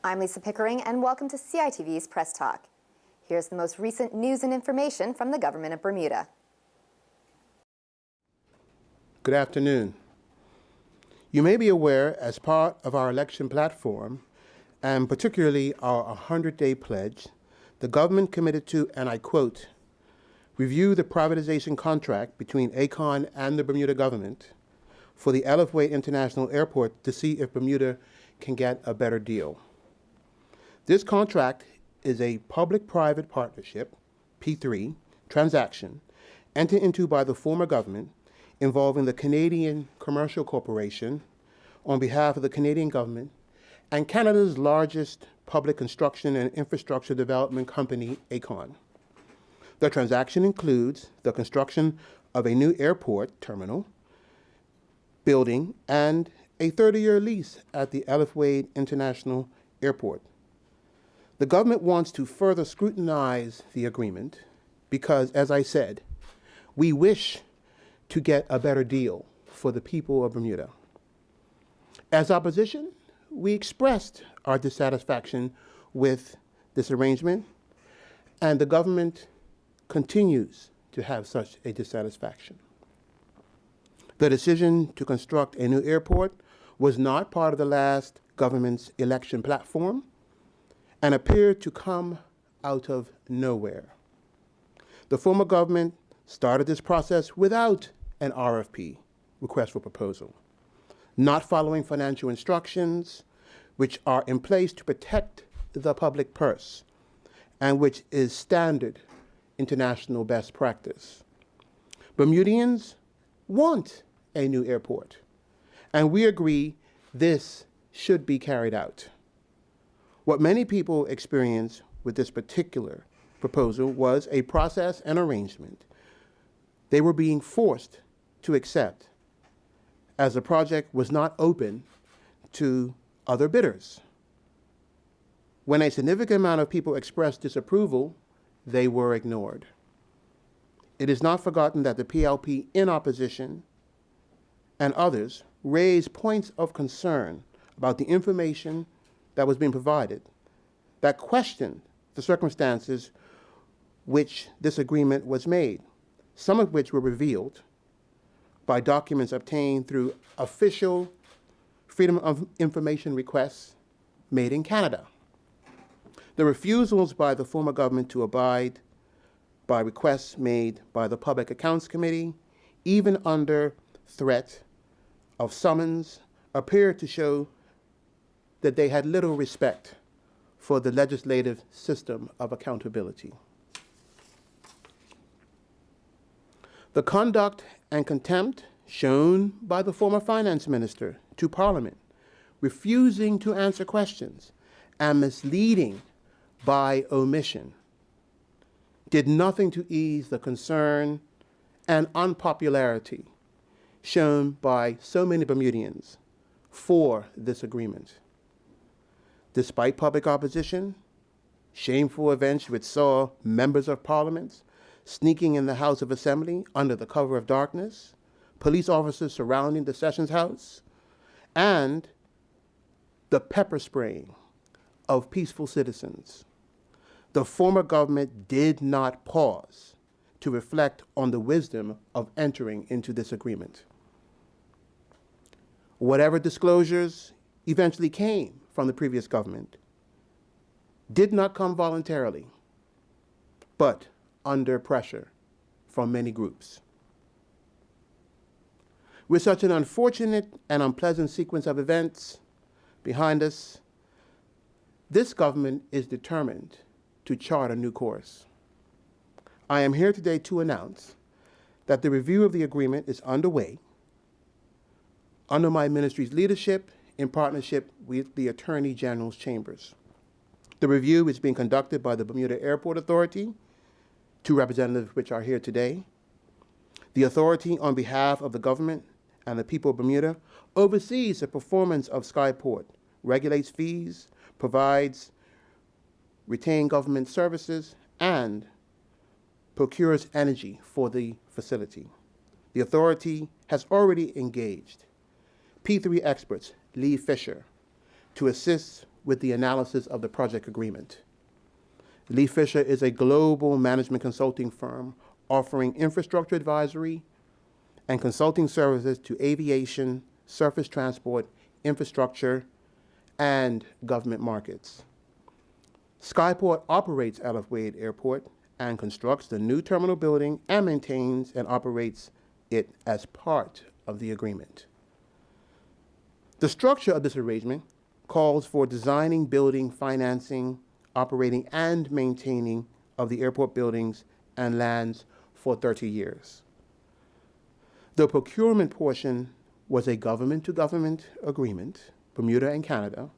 I'm Lisa Pickering, and welcome to CITV's Press Talk. Here's the most recent news and information from the government of Bermuda. Good afternoon. You may be aware, as part of our election platform, and particularly our 100-day pledge, the government committed to, and I quote, review the privatization contract between ACON and the Bermuda government for the Elliott International Airport to see if Bermuda can get a better deal. This contract is a public-private partnership, P3, transaction entered into by the former government involving the Canadian Commercial Corporation on behalf of the Canadian government and Canada's largest public construction and infrastructure development company, ACON. The transaction includes the construction of a new airport terminal, building, and a 30-year lease at the Elliott International Airport. The government wants to further scrutinize the agreement because, as I said, we wish to get a better deal for the people of Bermuda. As opposition, we expressed our dissatisfaction with this arrangement, and the government continues to have such a dissatisfaction. The decision to construct a new airport was not part of the last government's election platform and appeared to come out of nowhere. The former government started this process without an RFP, request for proposal, not following financial instructions, which are in place to protect the public purse and which is standard international best practice. Bermudians want a new airport, and we agree this should be carried out. What many people experienced with this particular proposal was a process and arrangement they were being forced to accept, as the project was not open to other bidders. When a significant amount of people expressed disapproval, they were ignored. It is not forgotten that the PLP in opposition and others raised points of concern about the information that was being provided that questioned the circumstances which this agreement was made, some of which were revealed by documents obtained through official Freedom of Information requests made in Canada. The refusals by the former government to abide by requests made by the Public Accounts Committee, even under threat of summons, appeared to show that they had little respect for the legislative system of accountability. The conduct and contempt shown by the former finance minister to Parliament, refusing to answer questions and misleading by omission, did nothing to ease the concern and unpopularity shown by so many Bermudians for this agreement. Despite public opposition, shameful events which saw members of Parliament sneaking in the House of Assembly under the cover of darkness, police officers surrounding the Sessions House, and the pepper spraying of peaceful citizens, the former government did not pause to reflect on the wisdom of entering into this agreement. Whatever disclosures eventually came from the previous government did not come voluntarily, but under pressure from many groups. With such an unfortunate and unpleasant sequence of events behind us, this government is determined to chart a new course. I am here today to announce that the review of the agreement is underway under my ministry's leadership in partnership with the Attorney General's chambers. The review is being conducted by the Bermuda Airport Authority, two representatives which are here today. The authority, on behalf of the government and the people of Bermuda, oversees the performance of Skyport, regulates fees, provides retained government services, and procures energy for the facility. The authority has already engaged P3 experts, Lee Fisher, to assist with the analysis of the project agreement. Lee Fisher is a global management consulting firm offering infrastructure advisory and consulting services to aviation, surface transport, infrastructure, and government markets. Skyport operates out of Wade Airport and constructs the new terminal building and maintains and operates it as part of the agreement. The structure of this arrangement calls for designing, building, financing, operating, and maintaining of the airport buildings and lands for 30 years. The procurement portion was a government-to-government agreement, Bermuda and Canada,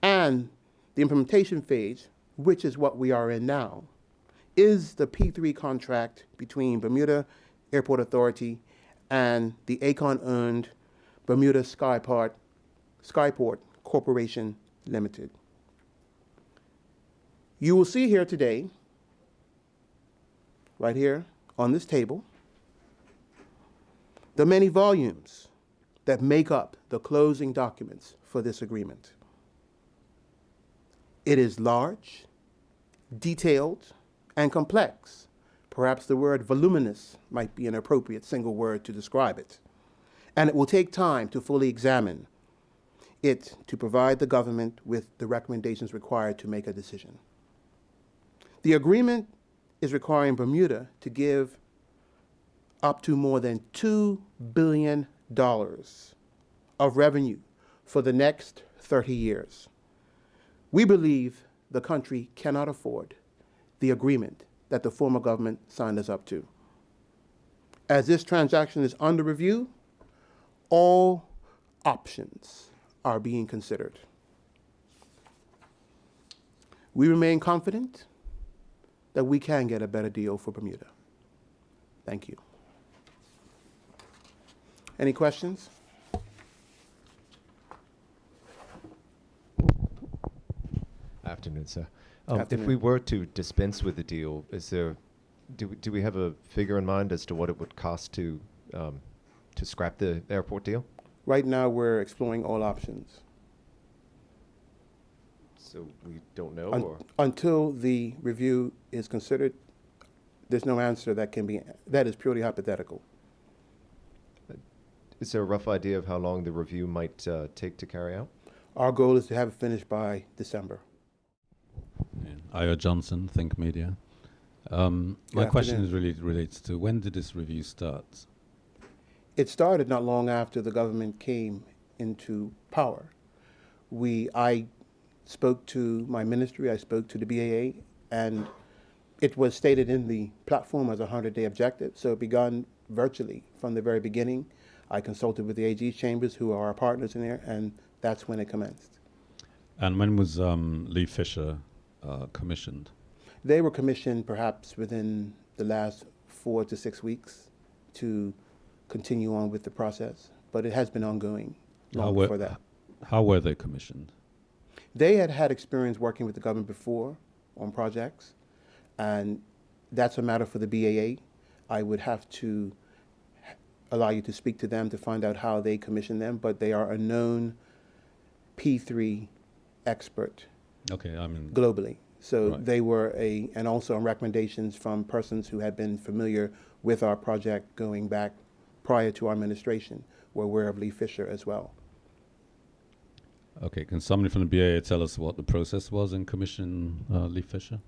and the implementation phase, which is what we are in now, is the P3 contract between Bermuda Airport Authority and the ACON-owned Bermuda Skyport Corporation Limited. You will see here today, right here on this table, the many volumes that make up the closing documents for this agreement. It is large, detailed, and complex. Perhaps the word voluminous might be an appropriate single word to describe it. And it will take time to fully examine it to provide the government with the recommendations required to make a decision. The agreement is requiring Bermuda to give up to more than $2 billion of revenue for the next 30 years. We believe the country cannot afford the agreement that the former government signed us up to. As this transaction is under review, all options are being considered. We remain confident that we can get a better deal for Bermuda. Thank you. Any questions? Afternoon, sir. Afternoon. If we were to dispense with the deal, do we have a figure in mind as to what it would cost to scrap the airport deal? Right now, we're exploring all options. So we don't know, or Until the review is considered, there's no answer that is purely hypothetical. is there a rough idea of how long the review might take to carry out? Our goal is to have it finished by December. Io Johnson, Think Media. My question is really relates to when did this review start? It started not long after the government came into power. I spoke to my ministry, I spoke to the BAA, and it was stated in the platform as a 100-day objective, so it began virtually from the very beginning. I consulted with the AG's chambers, who are our partners in there, and that's when it commenced. And when was Lee Fisher commissioned? They were commissioned perhaps within the last 4 to 6 weeks to continue on with the process, but it has been ongoing long before that. How were they commissioned? They had had experience working with the government before on projects, and that's a matter for the BAA. I would have to allow you to speak to them to find out how they commissioned them, but they are a known P3 expert globally. So right. They were and also on recommendations from persons who had been familiar with our project going back prior to our administration, were aware of Lee Fisher as well. Okay, can somebody from the BAA tell us what the process was in commissioning Lee Fisher?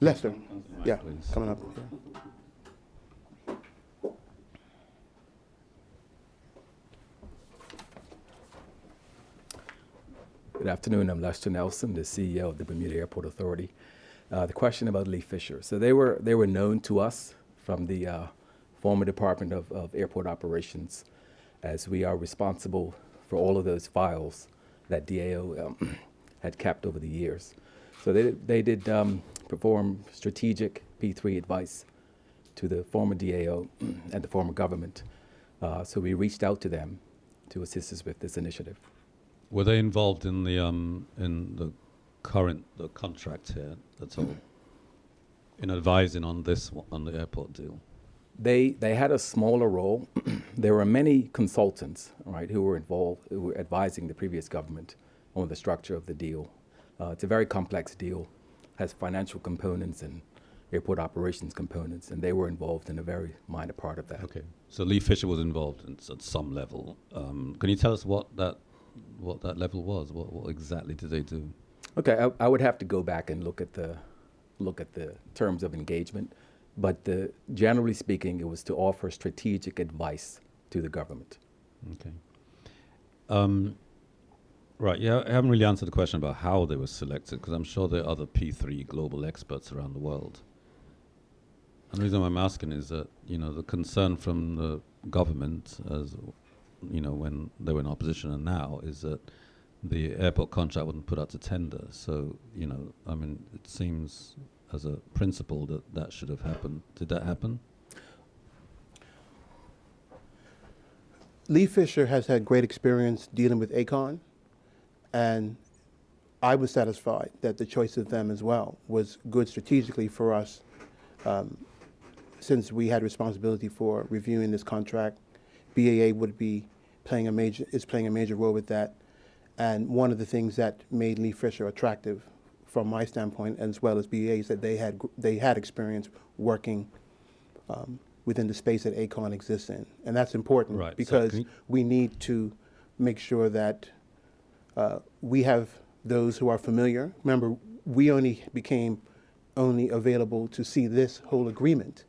Lester, yeah, please. coming up. Yeah. Good afternoon. I'm Lester Nelson, the CEO of the Bermuda Airport Authority. The question about Lee Fisher. So they were known to us from the former Department of Airport Operations, as we are responsible for all of those files that DAO had kept over the years. So they did perform strategic P3 advice to the former DAO and the former government. So we reached out to them to assist us with this initiative. Were they involved in the contract here at all, in advising on the airport deal? They had a smaller role. There were many consultants, right, who were involved, who were advising the previous government on the structure of the deal. It's a very complex deal, has financial components and airport operations components, and they were involved in a very minor part of that. Okay, so Lee Fisher was involved at some level. Can you tell us what that level was? What exactly did they do? Okay, I would have to go back and look at the terms of engagement, but generally speaking, it was to offer strategic advice to the government. Okay. Right, yeah, I haven't really answered the question about how they were selected, because I'm sure there are other P3 global experts around the world. And the reason why I'm asking is that, the concern from the government, as when they were in opposition and now, is that the airport contract wasn't put out to tender. So, it seems as a principle that should have happened. Did that happen? Lee Fisher has had great experience dealing with ACON, and I was satisfied that the choice of them as well was good strategically for us, since we had responsibility for reviewing this contract. BAA would be playing a major role with that, and one of the things that made Lee Fisher attractive, from my standpoint, as well as BAA, is that they had experience working within the space that ACON exists in, and that's important, Right. because So we need to make sure that we have those who are familiar. Remember, we only became available to see this whole agreement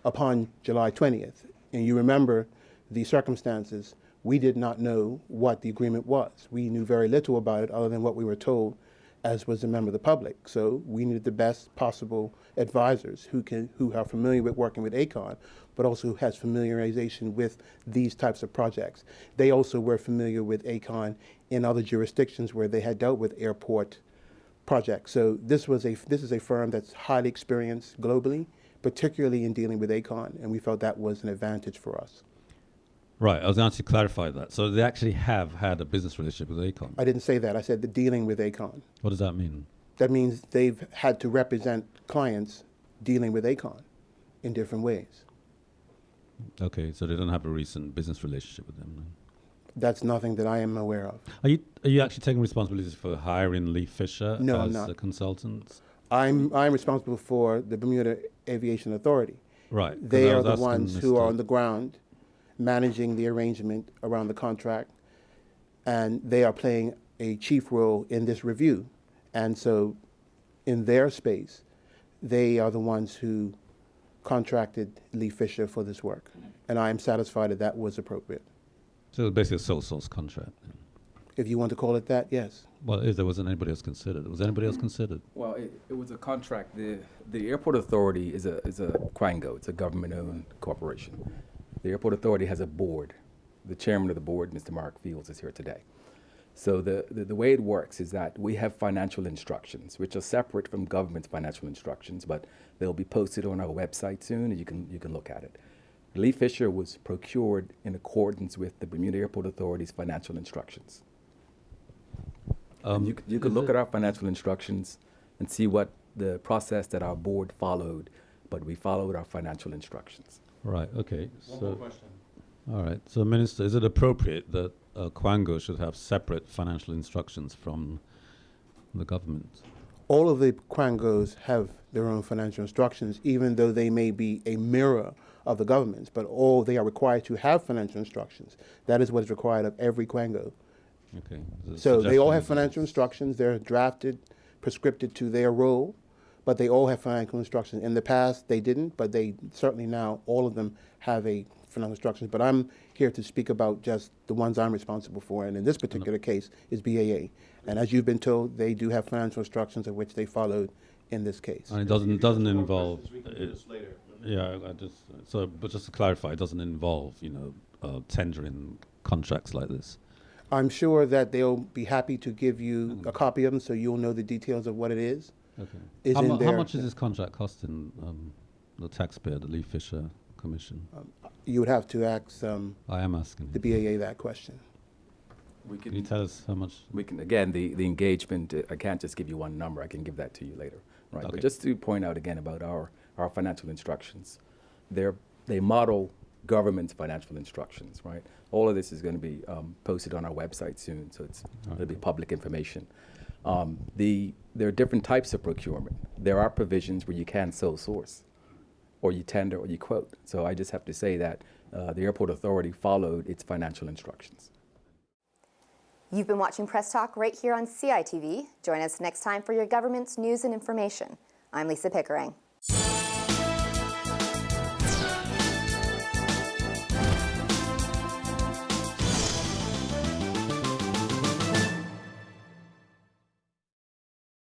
upon July 20th. And you remember the circumstances. We did not know what the agreement was. We knew very little about it other than what we were told, as was a member of the public. So we needed the best possible advisors who are familiar with working with ACON, but also who has familiarization with these types of projects. They also were familiar with ACON in other jurisdictions where they had dealt with airport projects. So this is a firm that's highly experienced globally, particularly in dealing with ACON, and we felt that was an advantage for us. Right, I was going to clarify that. So they actually have had a business relationship with ACON. I didn't say that. I said the dealing with ACON. What does that mean? That means they've had to represent clients dealing with ACON in different ways. Okay, so they don't have a recent business relationship with them then? That's nothing that I am aware of. Are you actually taking responsibility for hiring Lee Fisher No, I'm as not. a consultant? I'm responsible for the Bermuda Aviation Authority. Right. 'Cause They I are was the asking ones who are Mr. on the ground managing the arrangement around the contract, and they are playing a chief role in this review. And so in their space, they are the ones who contracted Lee Fisher for this work. And I am satisfied that that was appropriate. So basically a sole source contract. If you want to call it that, yes. Well, there wasn't anybody else considered. Was anybody else considered? Well, it was a contract. The airport authority is a quango. It's a government-owned corporation. The airport authority has a board. The chairman of the board, Mr. Mark Fields, is here today. So the way it works is that we have financial instructions, which are separate from government's financial instructions, but they'll be posted on our website soon, and you can look at it. Lee Fisher was procured in accordance with the Bermuda Airport Authority's financial instructions. And you could look at our financial instructions and see what the process that our board followed, but we followed our financial instructions. Right, okay. One more question. All right. So, Minister, is it appropriate that Quango should have separate financial instructions from the government? All of the quangos have their own financial instructions, even though they may be a mirror of the government's, but all they are required to have financial instructions. That is what is required of every quango. Okay. So they all have financial instructions. They're drafted, prescripted to their role, but they all have financial instructions. In the past, they didn't, but they certainly now, all of them have a financial instructions. But I'm here to speak about just the ones I'm responsible for, and in this particular case is BAA. And as you've been told, they do have financial instructions of which they followed in this case. And it doesn't involve. Yeah, but just to clarify, it doesn't involve tendering contracts like this. I'm sure that they'll be happy to give you a copy of them, so you'll know the details of what it is. Okay. How much is this contract costing the taxpayer, the Lee Fisher Commission? You would have to ask I am asking. the BAA that question. Can you tell us how much? We can, again, the engagement, I can't just give you one number. I can give that to you later. Right. Okay. But just to point out again about our financial instructions, they're they model government's financial instructions, right? All of this is going to be posted on our website soon, so it'll be public information. There are different types of procurement. There are provisions where you can sole source, or you tender, or you quote. So I just have to say that the Airport Authority followed its financial instructions. You've been watching Press Talk right here on CITV. Join us next time for your government's news and information. I'm Lisa Pickering.